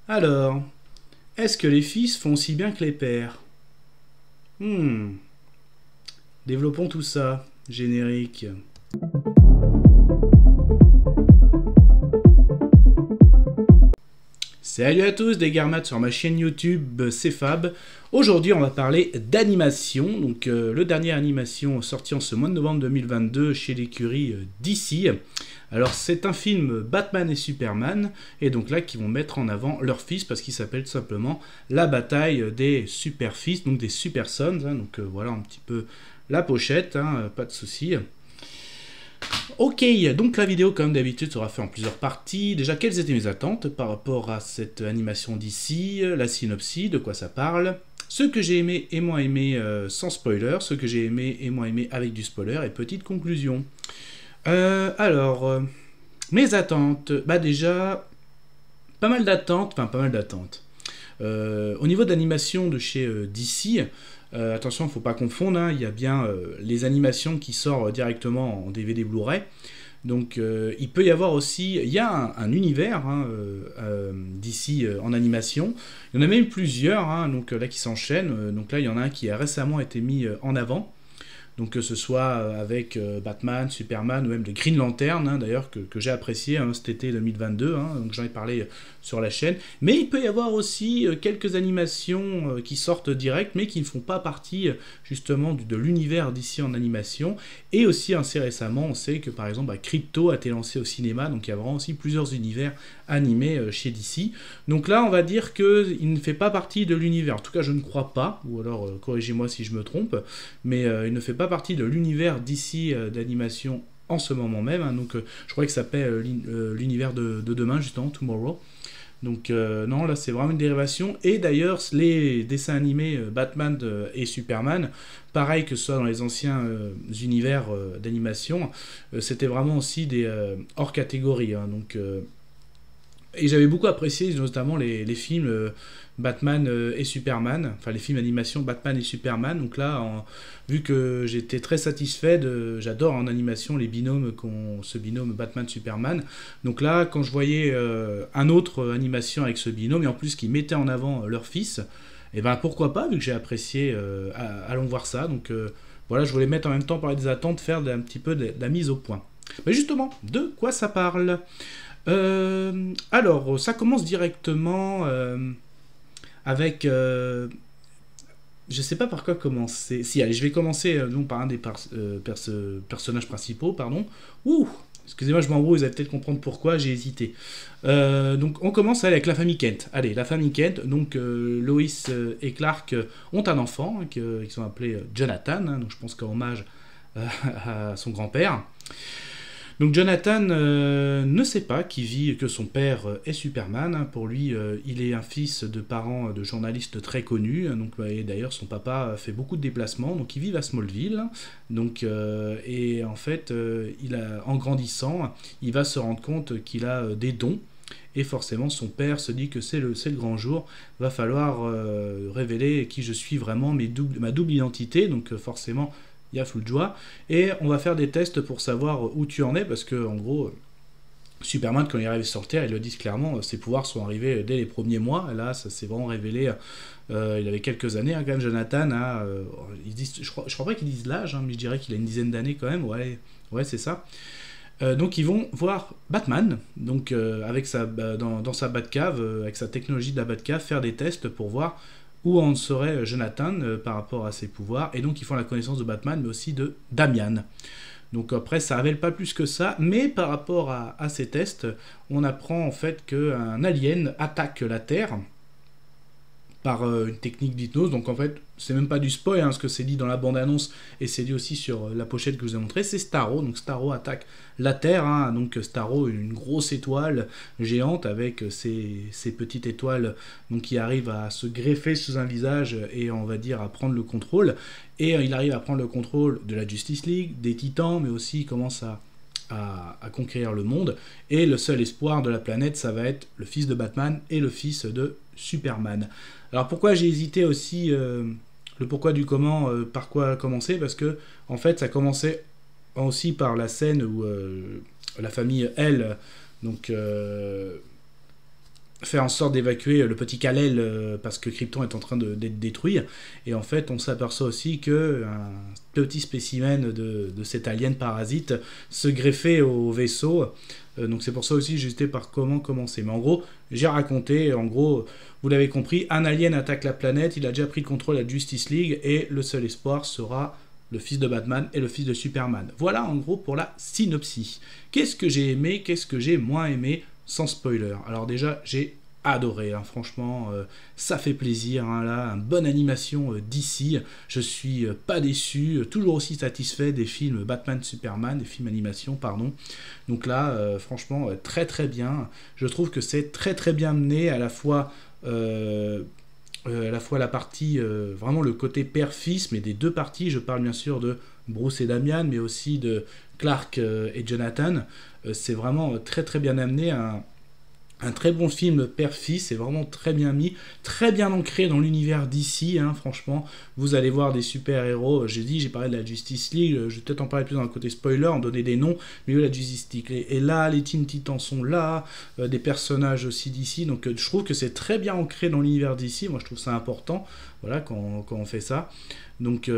Alors, est-ce que les fils font aussi bien que les pères? Développons tout ça. Générique. Salut à tous, des Garmates sur ma chaîne YouTube, c'est Fab. Aujourd'hui, on va parler d'animation. Donc, le dernier animation sorti en ce mois de novembre 2022 chez l'écurie DC. Alors, c'est un film Batman et Superman, et donc là, qui vont mettre en avant leur fils parce qu'il s'appelle tout simplement La bataille des super fils, donc des super sons. Donc, voilà un petit peu la pochette, pas de souci. Ok, donc la vidéo comme d'habitude sera faite en plusieurs parties. Déjà, quelles étaient mes attentes par rapport à cette animation d'ici, la synopsis, de quoi ça parle, ce que j'ai aimé et moins aimé sans spoiler, ce que j'ai aimé et moins aimé avec du spoiler, et petite conclusion. Alors, mes attentes, bah déjà, pas mal d'attentes, enfin pas mal d'attentes. Au niveau d'animation de chez DC, attention, il ne faut pas confondre, il y a bien les animations qui sortent directement en DVD Blu-ray. Donc il peut y avoir aussi, il y a un univers d'ici en animation. Il y en a même plusieurs, donc là qui s'enchaînent. Donc là il y en a un qui a récemment été mis en avant. Donc que ce soit avec Batman, Superman ou même les Green Lantern, d'ailleurs, que j'ai apprécié cet été 2022, donc j'en ai parlé sur la chaîne. Mais il peut y avoir aussi quelques animations qui sortent direct, mais qui ne font pas partie justement de l'univers d'ici en animation. Et aussi assez récemment, on sait que par exemple Crypto a été lancé au cinéma, donc il y a vraiment aussi plusieurs univers animés chez DC. Donc là, on va dire qu'il ne fait pas partie de l'univers. En tout cas, je ne crois pas, ou alors corrigez-moi si je me trompe, mais il ne fait pas partie de l'univers d'ici d'animation en ce moment même. Donc je crois que ça s'appelle l'univers de demain, justement, Tomorrow. Donc non, là c'est vraiment une dérivation. Et d'ailleurs, les dessins animés Batman et Superman, pareil que ce soit dans les anciens univers d'animation, c'était vraiment aussi des hors catégorie. Donc et j'avais beaucoup apprécié notamment les films Batman et Superman, enfin les films d'animation Batman et Superman. Donc là, vu que j'étais très satisfait, j'adore en animation les binômes, ce binôme Batman-Superman. Donc là, quand je voyais un autre animation avec ce binôme, et en plus qui mettait en avant leur fils, et ben pourquoi pas, vu que j'ai apprécié, allons voir ça. Donc voilà, je voulais mettre en même temps parler des attentes, faire un petit peu de la mise au point. Mais justement, de quoi ça parle? Alors, ça commence directement avec... je sais pas par quoi commencer. Si, allez, je vais commencer donc, par un des personnages principaux, pardon. Ouh, excusez-moi, je m'embrouille, vous allez peut-être comprendre pourquoi, j'ai hésité. Donc, on commence avec la famille Kent. Allez, la famille Kent, donc Lois et Clark ont un enfant, qui sont appelés Jonathan, donc je pense qu'en hommage à son grand-père. Donc Jonathan ne sait pas que son père est Superman. Pour lui, il est un fils de parents de journalistes très connus. Donc, et d'ailleurs, son papa fait beaucoup de déplacements. Donc ils vivent à Smallville. Donc, et en fait, en grandissant, il va se rendre compte qu'il a des dons. Et forcément, son père se dit que c'est le grand jour. Va falloir révéler qui je suis vraiment, ma double identité. Donc forcément, il y a flou de joie, et on va faire des tests pour savoir où tu en es, parce que en gros, Superman, quand il arrive sur Terre, ils le disent clairement, ses pouvoirs sont arrivés dès les premiers mois. Et là, ça s'est vraiment révélé. Il avait quelques années, quand même. Jonathan ils disent, je crois pas qu'ils disent l'âge, mais je dirais qu'il a une dizaine d'années quand même. Ouais, c'est ça. Donc ils vont voir Batman, donc avec dans sa Batcave, avec sa technologie de la Batcave, faire des tests pour voir où en serait Jonathan par rapport à ses pouvoirs, et donc ils font la connaissance de Batman, mais aussi de Damian. Donc après, ça révèle pas plus que ça, mais par rapport à ces tests, on apprend en fait qu'un alien attaque la Terre par une technique d'hypnose. Donc en fait, c'est même pas du spoil, ce que c'est dit dans la bande-annonce, et c'est dit aussi sur la pochette que je vous ai montré, c'est Starro. Donc Starro attaque la Terre, donc Starro, une grosse étoile géante avec ses petites étoiles donc, qui arrivent à se greffer sous un visage et on va dire à prendre le contrôle. Et il arrive à prendre le contrôle de la Justice League, des Titans, mais aussi il commence à conquérir le monde. Et le seul espoir de la planète, ça va être le fils de Batman et le fils de Superman. Alors pourquoi j'ai hésité aussi, le pourquoi du comment, par quoi commencer, parce que en fait ça commençait aussi par la scène où la famille donc faire en sorte d'évacuer le petit Kal-El parce que Krypton est en train d'être détruit. Et en fait, on s'aperçoit aussi que un petit spécimen de cet alien parasite se greffait au vaisseau. Donc c'est pour ça aussi j'hésitais par comment commencer. Mais en gros, j'ai raconté, en gros, vous l'avez compris, un alien attaque la planète, il a déjà pris le contrôle de la Justice League et le seul espoir sera le fils de Batman et le fils de Superman. Voilà en gros pour la synopsis. Qu'est-ce que j'ai aimé, qu'est-ce que j'ai moins aimé, sans spoiler. Alors déjà, j'ai adoré, hein, franchement, ça fait plaisir, hein, là, une bonne animation d'ici, je suis pas déçu, toujours aussi satisfait des films Batman Superman, des films animation, pardon, donc là, franchement, très très bien, je trouve que c'est très très bien mené, à la fois la partie, vraiment le côté père-fils, mais des deux parties, je parle bien sûr de Bruce et Damian, mais aussi de Clark et Jonathan, c'est vraiment très très bien amené, un très bon film père-fils, c'est vraiment très bien mis, très bien ancré dans l'univers d'ici, hein, franchement, vous allez voir des super-héros, j'ai parlé de la Justice League, je vais peut-être en parler plus dans le côté spoiler, en donner des noms, mais la Justice League est là, les Teen Titans sont là, des personnages aussi d'ici, donc je trouve que c'est très bien ancré dans l'univers d'ici, moi je trouve ça important, voilà, quand on fait ça, donc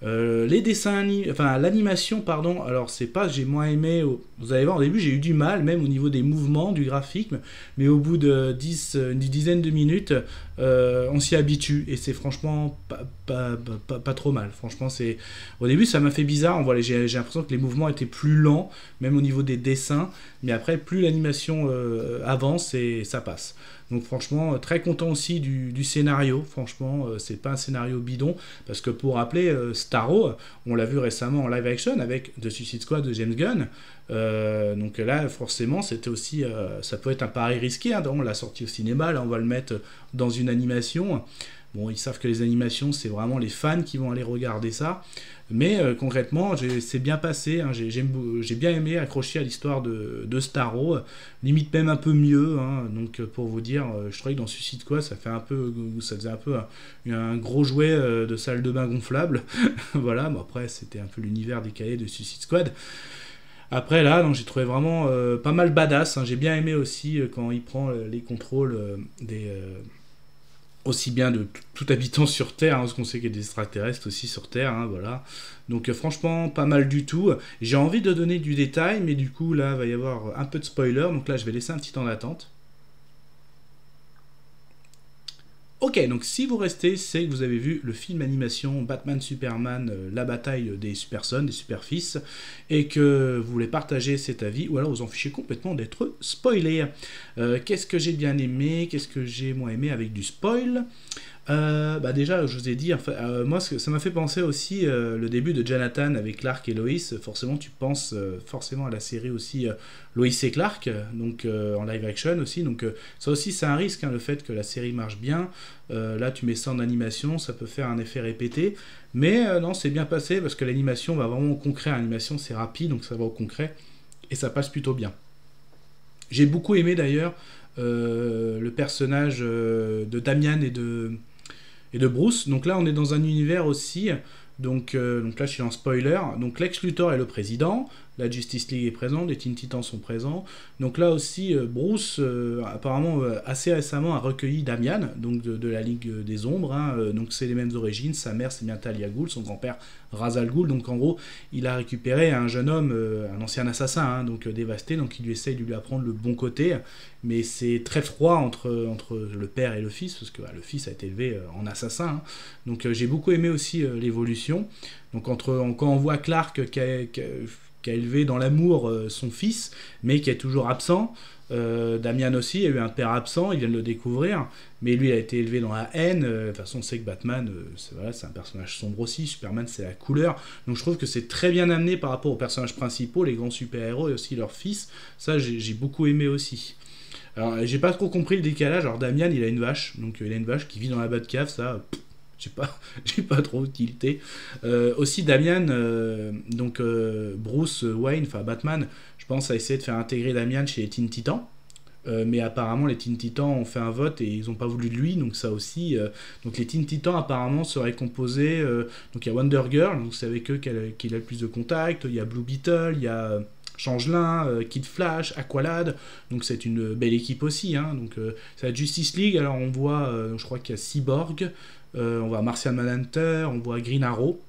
les dessins animés, enfin l'animation, pardon, alors c'est pas j'ai moins aimé, vous allez voir au début j'ai eu du mal, même au niveau des mouvements, du graphisme, mais au bout de une dizaine de minutes, on s'y habitue, et c'est franchement pas trop mal, franchement c'est... Au début ça m'a fait bizarre, j'ai l'impression que les mouvements étaient plus lents, même au niveau des dessins, mais après plus l'animation avance et ça passe. Donc franchement, très content aussi du scénario, franchement, c'est pas un scénario bidon, parce que pour rappeler, Starro, on l'a vu récemment en live action avec The Suicide Squad de James Gunn, donc là, forcément, c'était aussi, ça peut être un pari risqué, hein, on l'a sorti au cinéma, là on va le mettre dans une animation. Bon, ils savent que les animations, c'est vraiment les fans qui vont aller regarder ça. Mais concrètement, c'est bien passé. Hein, j'ai bien aimé accrocher à l'histoire de Starro. Limite même un peu mieux. Hein, donc pour vous dire, je trouvais que dans Suicide Squad, ça faisait un peu un gros jouet de salle de bain gonflable. Voilà, bon, après, c'était un peu l'univers décalé de Suicide Squad. Après là, j'ai trouvé vraiment pas mal badass. Hein, j'ai bien aimé aussi quand il prend les contrôles aussi bien de tout habitant sur Terre, hein, parce qu'on sait qu'il y a des extraterrestres aussi sur Terre, hein, voilà. Donc franchement, pas mal du tout. J'ai envie de donner du détail, mais du coup, là, il va y avoir un peu de spoiler, donc là, je vais laisser un petit temps d'attente. Ok, donc si vous restez, c'est que vous avez vu le film animation Batman Superman, la bataille des super-sons, des super-fils, et que vous voulez partager cet avis, ou alors vous en fichez complètement d'être spoilé. Qu'est-ce que j'ai bien aimé, qu'est-ce que j'ai moins aimé avec du spoil? Déjà, je vous ai dit, enfin, moi, ça m'a fait penser aussi le début de Jonathan avec Clark et Lois. Forcément, tu penses forcément à la série aussi Lois et Clark, donc en live action aussi. Donc ça aussi, c'est un risque, hein, le fait que la série marche bien. Là, tu mets ça en animation, ça peut faire un effet répété. Mais non, c'est bien passé parce que l'animation va vraiment au concret. L'animation, c'est rapide, donc ça va au concret et ça passe plutôt bien. J'ai beaucoup aimé d'ailleurs le personnage de Damian et de Bruce. Donc là, on est dans un univers aussi. Donc là, je suis en spoiler. Donc Lex Luthor est le président. La Justice League est présente. Les Teen Titans sont présents. Donc là aussi, Bruce, apparemment, assez récemment, a recueilli Damian, donc de la Ligue des Ombres. Hein, donc c'est les mêmes origines. Sa mère, c'est bien Talia Ghul. Son grand-père, Ra's al Ghul. Donc en gros, il a récupéré un jeune homme, un ancien assassin, hein, donc dévasté. Donc il lui essaye de lui apprendre le bon côté. Mais c'est très froid entre le père et le fils, parce que le fils a été élevé en assassin. Hein. Donc j'ai beaucoup aimé aussi l'évolution. Donc quand on voit Clark qui a élevé dans l'amour son fils, mais qui est toujours absent, Damian aussi, il y a eu un père absent, il vient de le découvrir, mais lui a été élevé dans la haine. De toute façon, on sait que Batman, c'est un personnage sombre aussi, Superman, c'est la couleur. Donc je trouve que c'est très bien amené par rapport aux personnages principaux, les grands super-héros et aussi leurs fils. Ça, j'ai beaucoup aimé aussi. Alors, j'ai pas trop compris le décalage. Alors, Damian, il a une vache, donc il a une vache qui vit dans la Batcave, ça, j'ai pas trop utilité. Aussi, Damian, Bruce Wayne, enfin Batman, je pense a essayé de faire intégrer Damian chez les Teen Titans. Mais apparemment les Teen Titans ont fait un vote et ils n'ont pas voulu de lui, donc ça aussi. Donc les Teen Titans apparemment seraient composés. Donc il y a Wonder Girl, donc c'est avec eux qu'il a le plus de contact. Il y a Blue Beetle, il y a Changelin, Kid Flash, Aqualad, donc c'est une belle équipe aussi, hein. Donc c'est la Justice League, alors on voit, je crois qu'il y a Cyborg, on voit Martian Manhunter, on voit Green Arrow,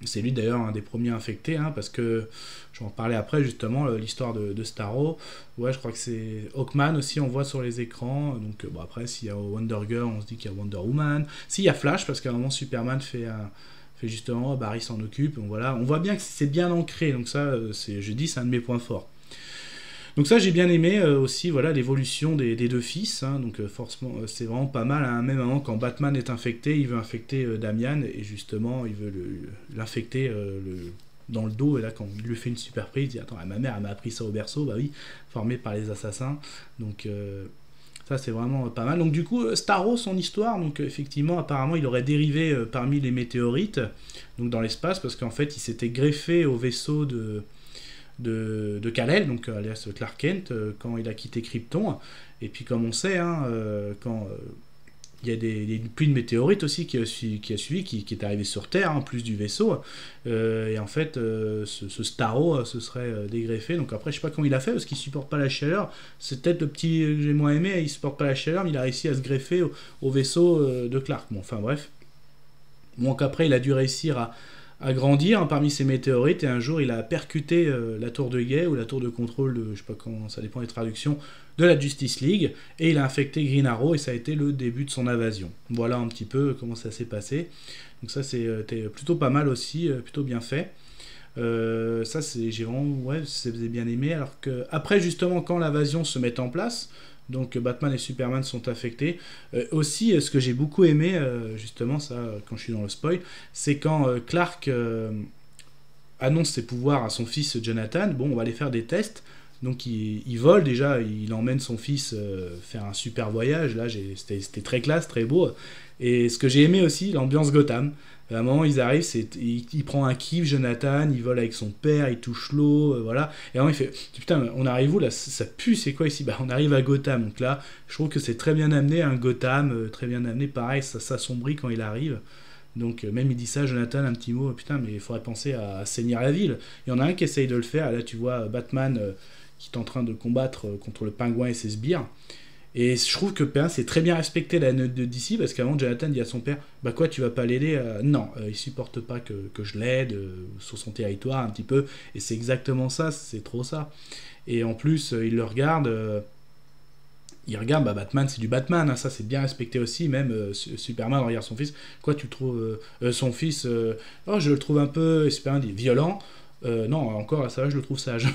c'est lui d'ailleurs un des premiers infectés, hein, parce que je vais en parler après justement, l'histoire de Starro. Ouais, je crois que c'est Hawkman aussi, on voit sur les écrans. Donc bon, après, s'il y a Wonder Girl, on se dit qu'il y a Wonder Woman. S'il y a Flash, parce qu'à un moment Superman fait justement, Barry s'en occupe. Donc voilà, on voit bien que c'est bien ancré. Donc ça, je dis, c'est un de mes points forts. Donc ça, j'ai bien aimé aussi, voilà, l'évolution des deux fils, hein. Donc forcément, c'est vraiment pas mal, hein. Même moment quand Batman est infecté, il veut infecter Damian, et justement, il veut l'infecter dans le dos, et là, quand il lui fait une super prise, il dit, attends, ma mère, elle m'a appris ça au berceau, bah oui, formé par les assassins, donc ça, c'est vraiment pas mal. Donc du coup, Starro, son histoire, donc effectivement, apparemment, il aurait dérivé parmi les météorites, donc dans l'espace, parce qu'en fait, il s'était greffé au vaisseau de Kal-El, donc alias Clark Kent, quand il a quitté Krypton. Et puis comme on sait, hein, quand il y a une pluie de météorites aussi qui a suivi, qui est arrivé sur Terre, en plus du vaisseau, et en fait ce Starro se serait dégreffé. Donc après, je sais pas comment il a fait, parce qu'il supporte pas la chaleur. C'est peut-être le petit que j'ai moins aimé, il supporte pas la chaleur, mais il a réussi à se greffer au vaisseau de Clark. Bon, enfin bref. Donc après, il a dû réussir à grandir parmi ces météorites, et un jour il a percuté la tour de guet ou la tour de contrôle de, je sais pas comment, ça dépend des traductions, de la Justice League, et il a infecté Green Arrow, et ça a été le début de son invasion. Voilà un petit peu comment ça s'est passé. Donc ça, c'était plutôt pas mal aussi, plutôt bien fait. Ça, j'ai vraiment, ouais, c'est bien aimé. Alors que après, justement, quand l'invasion se met en place, donc Batman et Superman sont affectés. Aussi, ce que j'ai beaucoup aimé, justement, ça, quand je suis dans le spoil, c'est quand Clark annonce ses pouvoirs à son fils Jonathan. Bon, on va aller faire des tests. Donc il vole déjà, il emmène son fils faire un super voyage. Là, c'était très classe, très beau. Et ce que j'ai aimé aussi, l'ambiance Gotham. À un moment, ils arrivent, il prend un kiff, Jonathan, il vole avec son père, il touche l'eau, voilà. Et à un moment, il fait, putain, on arrive où là, ça pue, c'est quoi ici? Bah, on arrive à Gotham. Donc là, je trouve que c'est très bien amené, un Gotham, très bien amené. Pareil, ça s'assombrit quand il arrive. Donc même il dit ça, Jonathan, un petit mot, putain, mais il faudrait penser à assainir la ville. Il y en a un qui essaye de le faire. Là, tu vois Batman qui est en train de combattre contre le pingouin et ses sbires. Et je trouve que P1 c'est très bien respecté la note de DC, parce qu'avant Jonathan dit à son père, bah quoi, tu vas pas l'aider? Non, il supporte pas que je l'aide sur son territoire un petit peu, et c'est exactement ça, c'est trop ça. Et en plus il le regarde, bah Batman c'est du Batman, hein, ça c'est bien respecté aussi. Même Superman regarde son fils, quoi, tu trouves son fils, oh je le trouve un peu, Superman dit violent. Non, encore, ça va, je le trouve sage.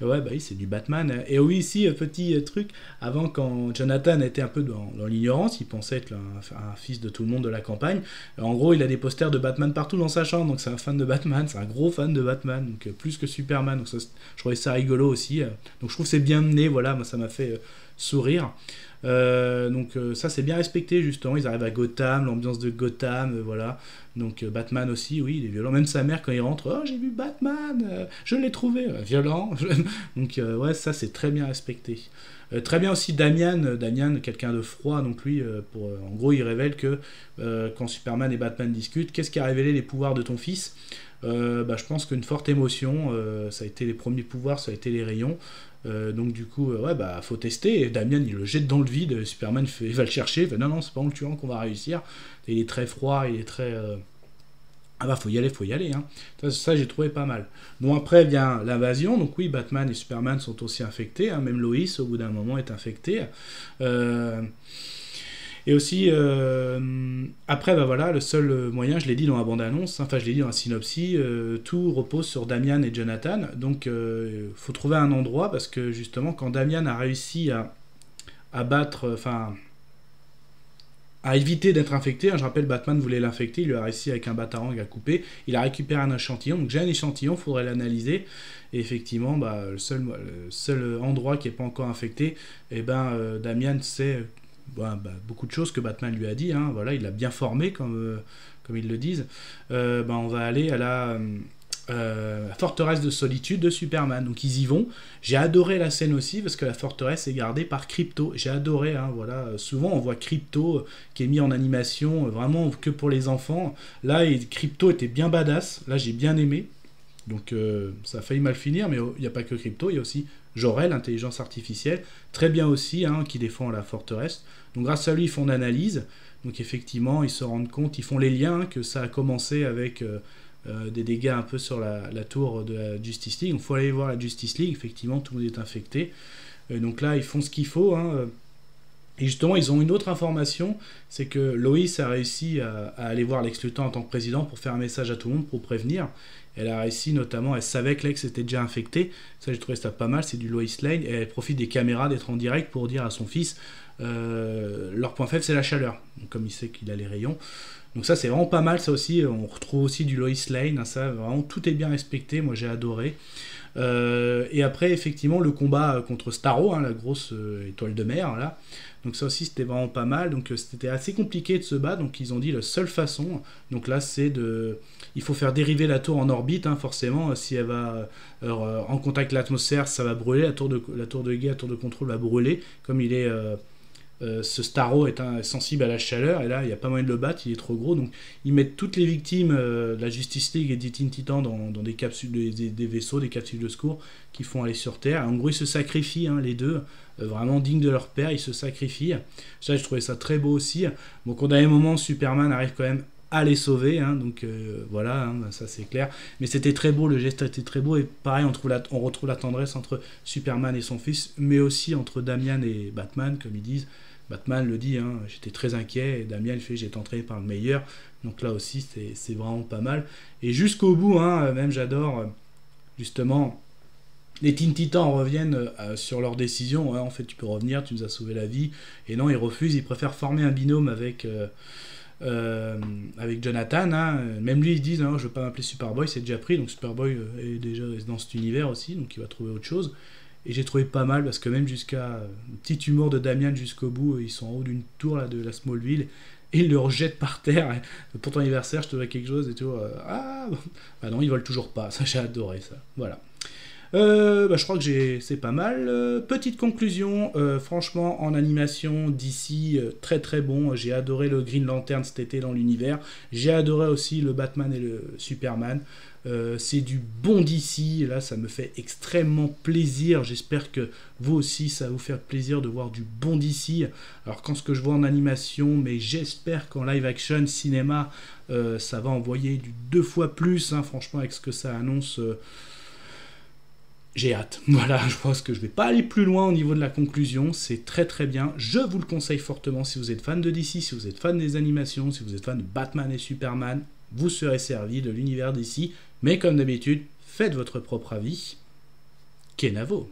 Ouais, bah oui, c'est du Batman. Et oui, ici, petit truc, avant, quand Jonathan était un peu dans l'ignorance, il pensait être un fils de tout le monde de la campagne. En gros, il a des posters de Batman partout dans sa chambre, donc c'est un fan de Batman, c'est un gros fan de Batman, donc plus que Superman. Donc ça, je trouvais ça rigolo aussi. Donc je trouve que c'est bien mené, voilà, moi ça m'a fait sourire. Donc ça c'est bien respecté, justement, ils arrivent à Gotham, l'ambiance de Gotham, voilà. Donc Batman aussi, oui, il est violent. Même sa mère, quand il rentre, oh j'ai vu Batman, je l'ai trouvé violent. Donc ouais, ça c'est très bien respecté. Très bien aussi Damian, quelqu'un de froid. Donc lui, en gros, il révèle que quand Superman et Batman discutent, qu'est-ce qui a révélé les pouvoirs de ton fils? Bah, je pense qu'une forte émotion, ça a été les premiers pouvoirs, ça a été les rayons. Donc du coup, ouais, bah faut tester. Et Damian, il le jette dans le vide. Superman il va le chercher. Il fait, non, c'est pas en le tuant qu'on va réussir. Et il est très froid, il est très. Ah bah faut y aller, hein. Ça j'ai trouvé pas mal. Bon, après vient l'invasion. Donc oui, Batman et Superman sont aussi infectés, hein. Même Lois au bout d'un moment est infectée. Et aussi, après, bah voilà, le seul moyen, je l'ai dit dans la bande-annonce, enfin je l'ai dit dans la synopsis, tout repose sur Damian et Jonathan. Donc, faut trouver un endroit, parce que justement, quand Damian a réussi à battre, enfin, à éviter d'être infecté, hein, je rappelle, Batman voulait l'infecter, il lui a réussi avec un batarang à couper, il a récupéré un échantillon, donc j'ai un échantillon, il faudrait l'analyser, et effectivement, bah, le seul endroit qui n'est pas encore infecté, et ben, Damian sait... Bah, beaucoup de choses que Batman lui a dit, hein, voilà, il l'a bien formé comme ils le disent. On va aller à la forteresse de solitude de Superman, donc ils y vont. J'ai adoré la scène aussi, parce que la forteresse est gardée par Crypto, j'ai adoré, hein, voilà. Souvent on voit Crypto qui est mis en animation vraiment que pour les enfants. Là, Crypto était bien badass, là j'ai bien aimé. Donc ça a failli mal finir, mais il n'y a pas que Crypto, il y a aussi Jor-El, intelligence artificielle, très bien aussi, hein, qui défend la forteresse. Donc grâce à lui, ils font une analyse. Donc effectivement, ils se rendent compte, ils font les liens que ça a commencé avec des dégâts un peu sur la tour de la Justice League. Il faut aller voir la Justice League, effectivement, tout le monde est infecté. Donc là, ils font ce qu'il faut, hein. Et justement, ils ont une autre information, c'est que Loïs a réussi à aller voir Lex Luthor en tant que président pour faire un message à tout le monde, pour prévenir. Elle a réussi notamment, elle savait que Lex était déjà infecté, ça j'ai trouvé ça pas mal, c'est du Lois Lane, et elle profite des caméras d'être en direct pour dire à son fils, leur point faible c'est la chaleur, donc, comme il sait qu'il a les rayons. Donc ça c'est vraiment pas mal, ça aussi, on retrouve aussi du Lois Lane, hein, ça vraiment tout est bien respecté, moi j'ai adoré. Et après effectivement le combat contre Starro, hein, la grosse étoile de mer là, donc ça aussi c'était vraiment pas mal, donc c'était assez compliqué de se battre, donc ils ont dit la seule façon, donc là c'est de, il faut faire dériver la tour en orbite, hein, forcément, si elle va en contact avec l'atmosphère ça va brûler, la tour de guet, la tour de contrôle va brûler, comme il est ce Starro est sensible à la chaleur, et là il n'y a pas moyen de le battre, il est trop gros, donc ils mettent toutes les victimes de la Justice League et des Teen Titans dans des capsules, des vaisseaux, des capsules de secours qui font aller sur Terre. En gros ils se sacrifient, hein, les deux, vraiment dignes de leur père, ils se sacrifient. Ça je trouvais ça très beau aussi. Donc au dernier moment Superman arrive quand même à les sauver, hein, donc voilà, hein, ça c'est clair. Mais c'était très beau, le geste était très beau, et pareil on retrouve la tendresse entre Superman et son fils, mais aussi entre Damian et Batman, comme ils disent. Batman le dit, hein, j'étais très inquiet, et Damian il fait j'ai été entraîné par le meilleur, donc là aussi c'est vraiment pas mal. Et jusqu'au bout, hein, même j'adore, justement, les Teen Titans reviennent sur leur décision, ouais, en fait tu peux revenir, tu nous as sauvé la vie, et non ils refusent, ils préfèrent former un binôme avec Jonathan, hein. Même lui ils disent non, je veux pas m'appeler Superboy, c'est déjà pris, donc Superboy est déjà dans cet univers aussi, donc il va trouver autre chose. Et j'ai trouvé pas mal parce que même jusqu'à le petit humour de Damian jusqu'au bout, ils sont en haut d'une tour là, de la Smallville et ils le rejettent par terre. Et pour ton anniversaire, je te dois quelque chose et tout. Ah bah non, ils veulent toujours pas. Ça, j'ai adoré ça. Voilà. Je crois que c'est pas mal. Petite conclusion, franchement en animation d'ici très très bon. J'ai adoré le Green Lantern cet été dans l'univers. J'ai adoré aussi le Batman et le Superman. C'est du bon d'ici, là ça me fait extrêmement plaisir, j'espère que vous aussi ça va vous faire plaisir de voir du bon d'ici. Alors quand ce que je vois en animation, mais j'espère qu'en live action cinéma ça va envoyer du 2 fois plus, hein, franchement avec ce que ça annonce, j'ai hâte. Voilà, je pense que je vais pas aller plus loin au niveau de la conclusion, c'est très très bien, je vous le conseille fortement si vous êtes fan de DC, si vous êtes fan des animations, si vous êtes fan de Batman et Superman, vous serez servi de l'univers DC, mais comme d'habitude, faites votre propre avis. Kenavo.